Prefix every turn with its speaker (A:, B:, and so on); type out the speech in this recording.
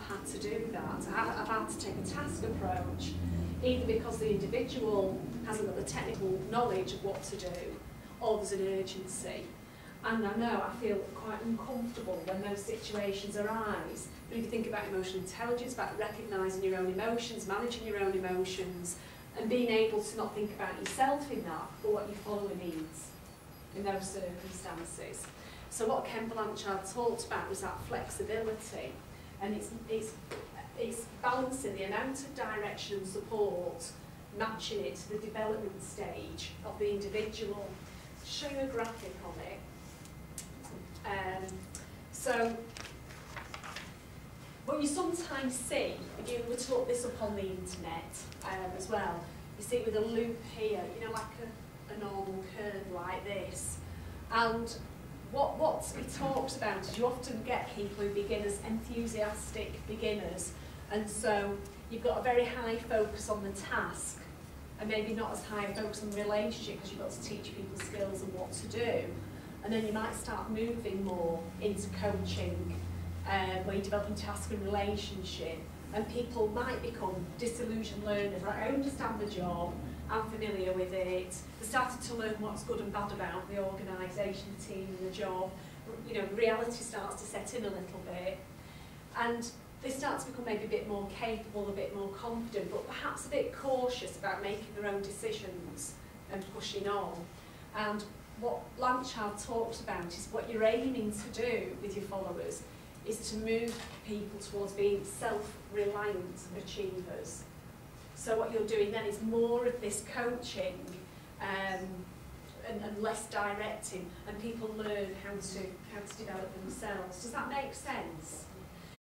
A: had to do that. I've had to take a task approach, either because the individual hasn't got the technical knowledge of what to do, or there's an urgency. And I know I feel quite uncomfortable when those situations arise. But if you think about emotional intelligence, about recognising your own emotions, managing your own emotions, and being able to not think about yourself in that, but what your follower needs in those circumstances. So what Ken Blanchard talked about was that flexibility, and it's balancing the amount of direction and support, matching it to the development stage of the individual. Show you a graphic on it. So what you sometimes see, again we talk this up on the internet as well, you see it with a loop here, you know, like a normal curve like this. And what he talks about is you often get people who are beginners, enthusiastic beginners, and so you've got a very high focus on the task and maybe not as high a focus on the relationship because you've got to teach people skills and what to do. And then you might start moving more into coaching, where you're developing task and relationship, and people might become disillusioned learners. Like, I understand the job, I'm familiar with it. They started to learn what's good and bad about the organisation, the team and the job. You know, reality starts to set in a little bit. And they start to become maybe a bit more capable, a bit more confident, but perhaps a bit cautious about making their own decisions and pushing on. And what Blanchard talks about is what you're aiming to do with your followers is to move people towards being self-reliant achievers. So what you're doing then is more of this coaching and less directing, and people learn how to develop themselves. Does that make sense?